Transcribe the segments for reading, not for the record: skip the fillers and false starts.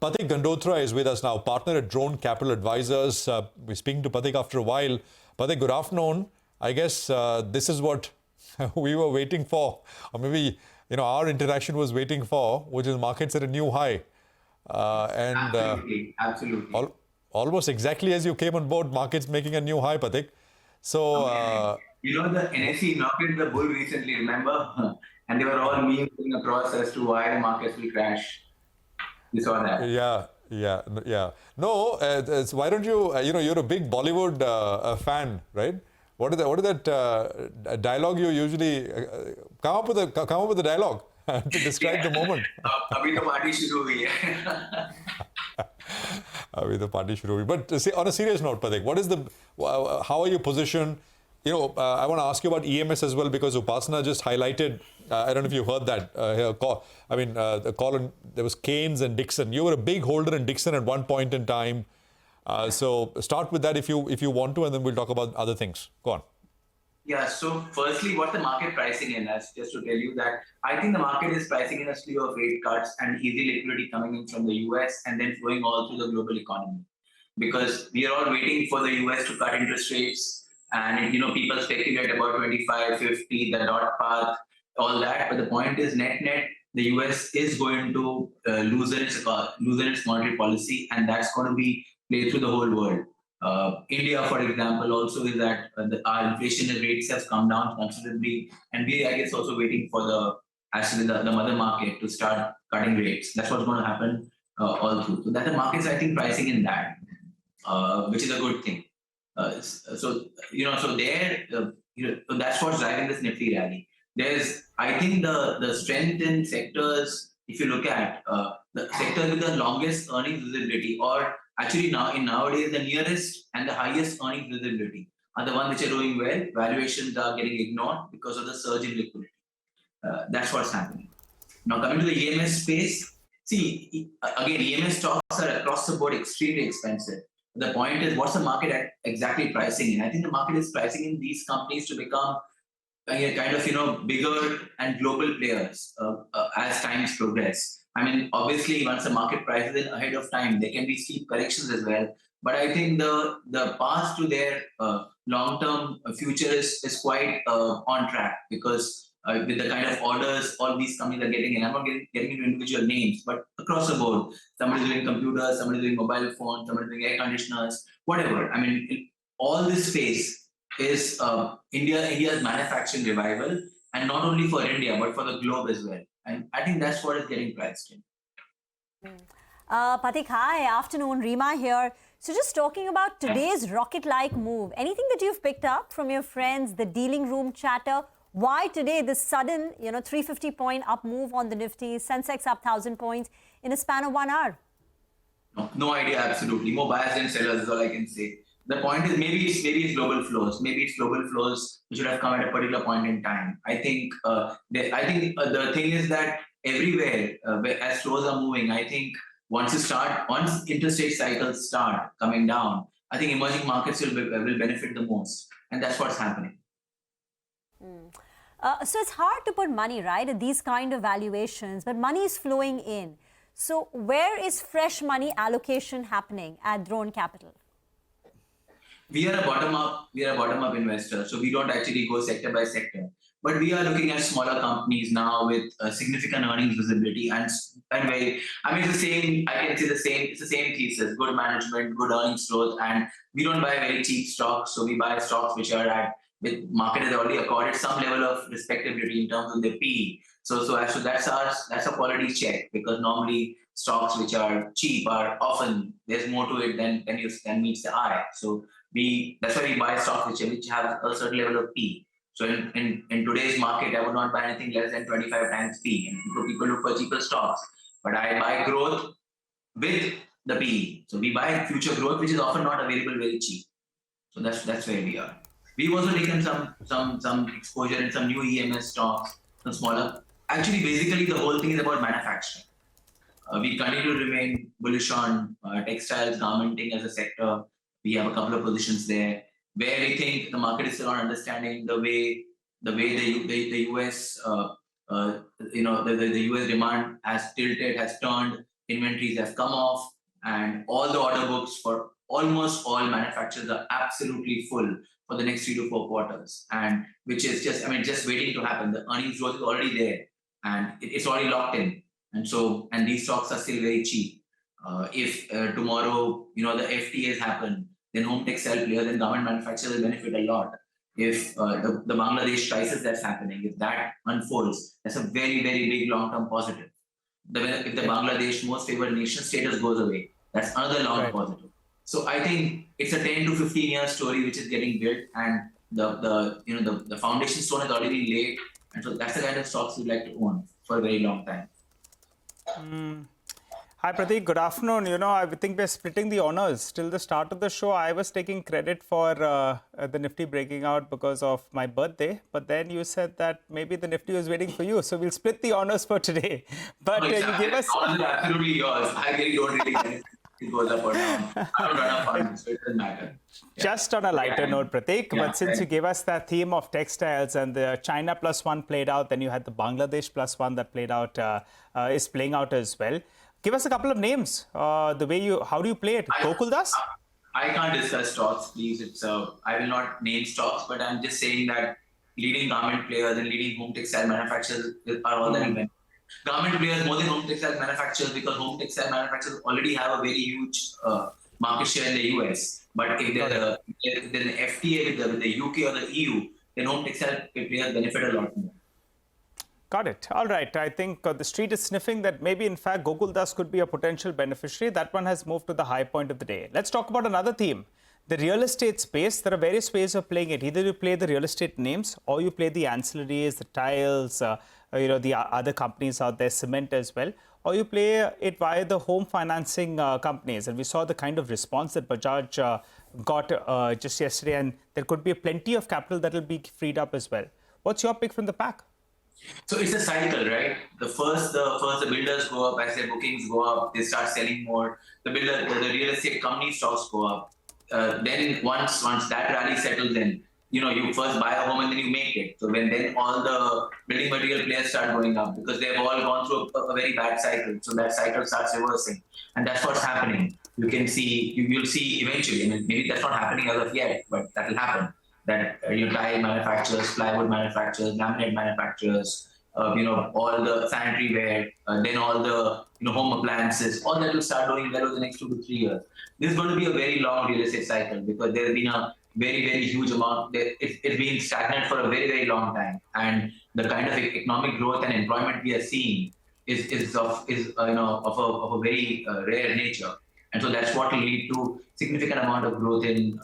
Pathik Gandotra is with us now, partner at Dron Capital Advisors. We're speaking to Pathik after a while. Pathik, good afternoon. I guess this is what we were waiting for, or maybe our interaction was waiting for, which is markets at a new high. Absolutely. Almost exactly as you came on board, markets making a new high, Pathik. So, the NSE knocked into the bull recently, remember? And they were all memes across as to why the markets will crash. You saw that. Yeah. No, why don't you, you're a big Bollywood fan, right? What is that dialogue you usually come up with a dialogue to describe the moment? Abhi to party shuru hui hai. Abhi to party shuru hui. But on a serious note, Pathik, how are you positioned? I want to ask you about EMS as well, because Upasana just highlighted, I don't know if you heard that, there was Keynes and Dixon. You were a big holder in Dixon at one point in time. So start with that if you want to, and then we'll talk about other things. Go on. Yeah, so firstly, what the market pricing in us, just to tell you that I think the market is pricing in a slew of rate cuts and easy liquidity coming in from the US and then flowing all through the global economy. Because we are all waiting for the US to cut interest rates. And people speculate about 25, 50, the dot path, all that. But the point is, net, the US is going to loosen its monetary policy, and that's going to be played through the whole world. India, for example, also is that our inflation rates have come down considerably, and we, I guess, also waiting for the mother market to start cutting rates. That's what's going to happen all through. So that the market's, I think, pricing in that, which is a good thing. So that's what's driving this Nifty rally. I think the strength in sectors, if you look at the sectors with the longest earnings visibility, or actually nowadays the nearest and the highest earnings visibility are the ones which are doing well. Valuations are getting ignored because of the surge in liquidity. That's what's happening. Now coming to the EMS space, see, again, EMS stocks are across the board extremely expensive. The point is, what's the market exactly pricing in? I think the market is pricing in these companies to become kind of bigger and global players as times progress. I mean, obviously, once the market prices in ahead of time, there can be steep corrections as well. But I think the path to their long-term future is quite on track, because with the kind of orders all these companies are getting, and I'm not getting into individual names, but across the board, somebody's doing computers, somebody's doing mobile phones, somebody's doing air conditioners, whatever. I mean, all this space is India's manufacturing revival, and not only for India, but for the globe as well. And I think that's what is getting priced in. Pathik, hi, afternoon, Reema here. So just talking about today's rocket-like move, anything that you've picked up from your friends, the dealing room chatter? Why today this sudden, 350-point up move on the Nifty, sensex up 1,000 points in a span of 1 hour? No idea, absolutely. More buyers than sellers is all I can say. The point is, maybe it's global flows. Maybe it's global flows which should have come at a particular point in time. I think the thing is that everywhere, as flows are moving, I think once interest rate cycles start coming down, I think emerging markets will benefit the most, and that's what's happening. So it's hard to put money, right, at these kind of valuations, but money is flowing in. So where is fresh money allocation happening at Dron Capital? We are a bottom-up investor, so we don't actually go sector by sector. But we are looking at smaller companies now with significant earnings visibility, and it's the same. I can say it's the same thesis: good management, good earnings growth, and we don't buy very cheap stocks. So we buy stocks which are with market has already accorded some level of respectability in terms of the PE. So that's a quality check, because normally stocks which are cheap are often, there's more to it than meets the eye. So that's why we buy stocks which have a certain level of PE. So in today's market, I would not buy anything less than 25 times PE. And people look for cheaper stocks, but I buy growth with the PE. So we buy future growth, which is often not available very cheap. So that's where we are. We've also taken some exposure in some new EMS stocks, some smaller. Actually, basically, the whole thing is about manufacturing. We continue to remain bullish on textiles, garmenting as a sector. We have a couple of positions there, where we think the market is still not understanding the way the US, the US demand has tilted, has turned inventories have come off, and all the order books for almost all manufacturers are absolutely full for the next 3 to 4 quarters, and which is just, just waiting to happen. The earnings growth is already there, and it's already locked in. And these stocks are still very cheap. If tomorrow, the FTAs happen, then home textile players and garment manufacturers will benefit a lot. If the Bangladesh crisis that's happening, if that unfolds, that's a very, very big long-term positive. If the Bangladesh most favored nation status goes away, that's another long positive. So I think it's a 10 to 15 year story which is getting built, and the foundation stone has already been laid, and so that's the kind of stocks we'd like to own for a very long time. Hi Prateek, good afternoon. I think we're splitting the honors. Till the start of the show, I was taking credit for the Nifty breaking out because of my birthday. But then you said that maybe the Nifty was waiting for you. So we'll split the honors for today. But no, exactly. You gave us... absolutely yours. I really don't really care if it goes up or down. I don't run a fund, so it doesn't matter. Just on a lighter note, Prateek, but since you gave us that theme of textiles and the China +1 played out, then you had the Bangladesh +1 that played out, is playing out as well. Give us a couple of names. How do you play it? Gokuldas? I can't discuss stocks, please. I will not name stocks, but I'm just saying that leading garment players and leading home textile manufacturers are all that event. Garment players more than home textile manufacturers, because home textile manufacturers already have a very huge market share in the US. But if there's an FTA with the UK or the EU, then home textile players benefit a lot more. Got it. All right. I think the street is sniffing that maybe, in fact, Gokuldas could be a potential beneficiary. That one has moved to the high point of the day. Let's talk about another theme. The real estate space. There are various ways of playing it. Either you play the real estate names, or you play the ancillaries, the tiles, the other companies out there, cement as well, or you play it via the home financing companies. And we saw the kind of response that Bajaj got just yesterday, and there could be plenty of capital that will be freed up as well. What's your pick from the pack? So it's a cycle, right? First the builders go up as their bookings go up, they start selling more. The real estate company stocks go up. Then once that rally settles in, you first buy a home and then you make it. So then all the building material players start going up because they've all gone through a very bad cycle. So that cycle starts reversing, and that's what's happening. You'll see eventually. Maybe that's not happening as of yet, but that will happen. That tile manufacturers, plywood manufacturers, laminate manufacturers, all the sanitary ware, then all the home appliances, all that will start doing well over the next 2 to 3 years. This is going to be a very long real estate cycle because there's been a very, very huge amount. It's been stagnant for a very, very long time, and the kind of economic growth and employment we are seeing is of a very rare nature, and so that's what will lead to significant amount of growth in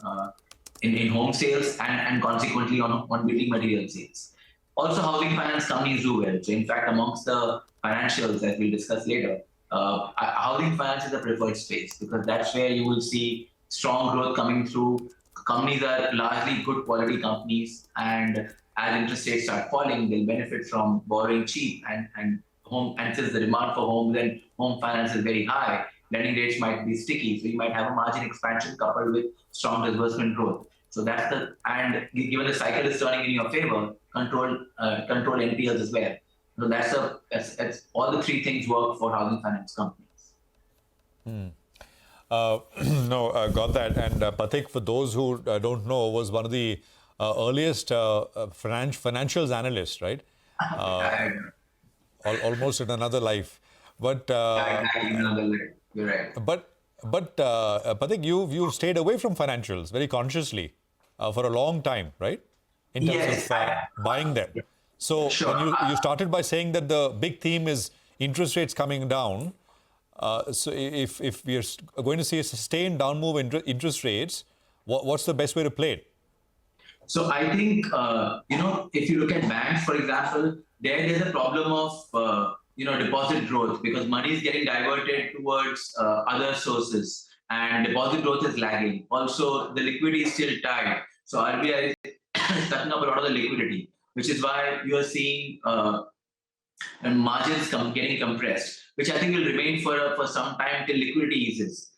home sales and consequently on building material sales. Also, housing finance companies do well. So in fact, amongst the financials that we'll discuss later, housing finance is a preferred space because that's where you will see strong growth coming through. Companies are largely good quality companies, and as interest rates start falling, they'll benefit from borrowing cheap, and since the demand for homes and home finance is very high, lending rates might be sticky. So you might have a margin expansion coupled with strong disbursement growth. So and given the cycle is turning in your favor, control NPLs as well. So that's all the three things work for housing finance companies. Got that. And Pathik, for those who don't know, was one of the earliest financials analysts, right? Almost in another life. But another life. You're right. But Pathik, you've stayed away from financials very consciously for a long time, right? In terms of buying them. So when you started by saying that the big theme is interest rates coming down. So if we're going to see a sustained down move in interest rates, what's the best way to play it? So I think, if you look at banks, for example, there's a problem of, deposit growth because money is getting diverted towards other sources and deposit growth is lagging. Also, the liquidity is still tight. So RBI is sucking up a lot of the liquidity, which is why you are seeing margins getting compressed, which I think will remain for some time till liquidity eases.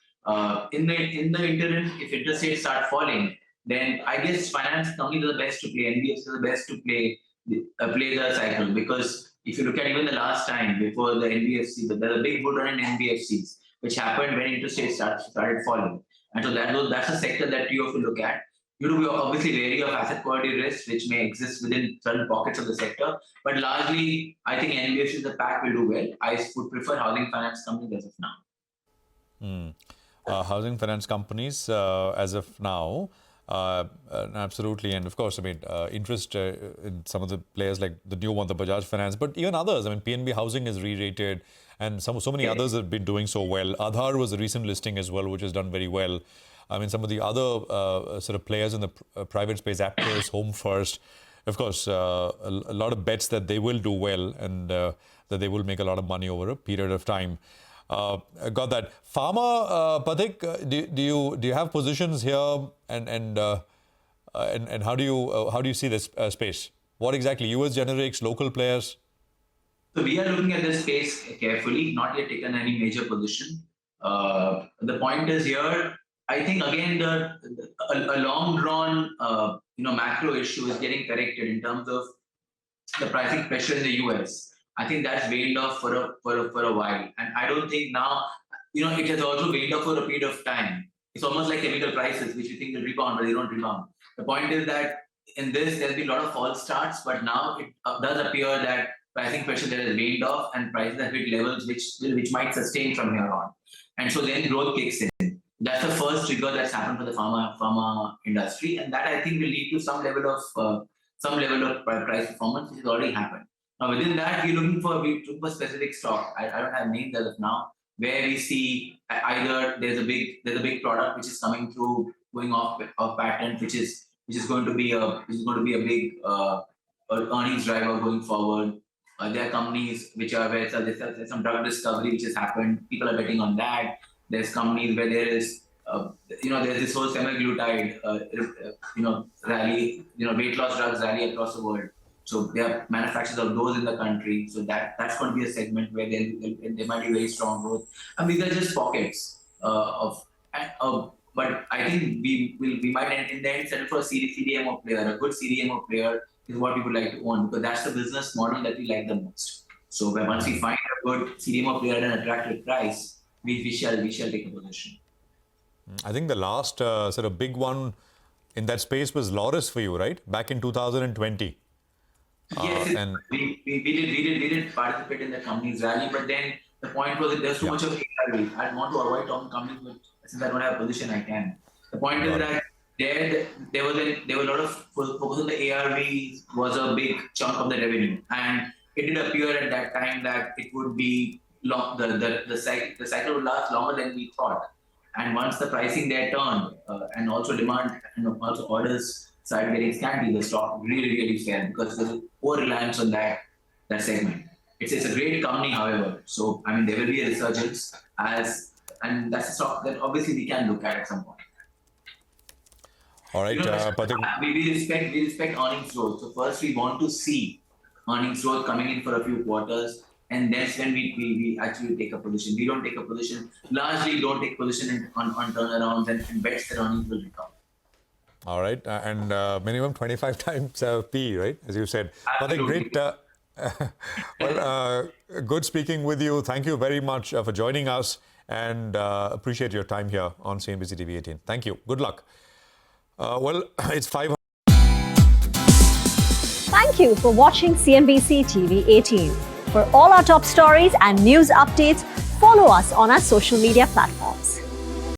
In the interim, if interest rates start falling, then I guess finance companies are the best to play, NBFCs are the best to play the cycle because If you look at even the last time before the NBFC, there was a big bull run in NBFCs, which happened when interest rates started falling. And so that's a sector that you have to look at. You have to be obviously wary of asset quality risks, which may exist within certain pockets of the sector. But largely, I think NBFCs, the pack will do well. I would prefer housing finance companies as of now. Housing finance companies as of now, absolutely. And of course, I mean, interest in some of the players like the new one, the Bajaj Finance, but even others. I mean, PNB Housing is re-rated and so many others have been doing so well. Aadhaar was a recent listing as well, which has done very well. I mean, some of the other sort of players in the private space, Aptus, Home First, of course, a lot of bets that they will do well and that they will make a lot of money over a period of time. Got that. Pharma, Pathik, do you have positions here, and how do you see this space? What exactly? US generics, local players? So we are looking at this space carefully, not yet taken any major position. The point is here, I think again a long drawn macro issue is getting corrected in terms of the pricing pressure in the US. I think that's waned off for a while, and I don't think now it has also waned off for a period of time. It's almost like chemical prices, which you think will rebound, but they don't rebound. The point is that in this there's been a lot of false starts, but now it does appear that pricing pressure there has waned off, and prices have hit levels which might sustain from here on, and so then growth kicks in. That's the first trigger that's happened for the pharma industry, and that I think will lead to some level of price performance, which has already happened. Now within that, we look for specific stock. I don't have names as of now, where we see either there's a big product which is coming through, going off patent, which is going to be a big earnings driver going forward. There are companies where there's some drug discovery which has happened. People are betting on that. There's companies where there is there's this whole semaglutide rally, weight loss drugs rally across the world. So there are manufacturers of those in the country. So that's going to be a segment where there might be very strong growth. And these are just pockets but I think we might in the end settle for a CDMO player. A good CDMO player is what we would like to own, because that's the business model that we like the most. So once we find a good CDMO player at an attractive price, we shall take a position. I think the last sort of big one in that space was Laurus for you, right? Back in 2020. Yes, and we did participate in the company's rally, but then the point was that there's too much of ARV. I want to avoid talking companies, but since I don't have a position, I can. The point is that there was a lot of focus on the ARVs was a big chunk of the revenue, and it did appear at that time that it would be long. The cycle would last longer than we thought. And once the pricing there turned, and also demand and also orders started getting scanty, the stock really fell because there's a poor reliance on that segment. It's a great company, however. So I mean, there will be a resurgence and that's a stock that obviously we can look at some point. All right, we respect earnings growth. So first we want to see earnings growth coming in for a few quarters, and that's when we actually take a position. We don't take a position, largely don't take position on turnarounds and bets that earnings will recover. All right, and minimum 25 times P, right? As you said. Absolutely. But great. Good speaking with you. Thank you very much for joining us, and appreciate your time here on CNBC-TV18. Thank you. Good luck. It's 5. Thank you for watching CNBC-TV18. For all our top stories and news updates, follow us on our social media platforms.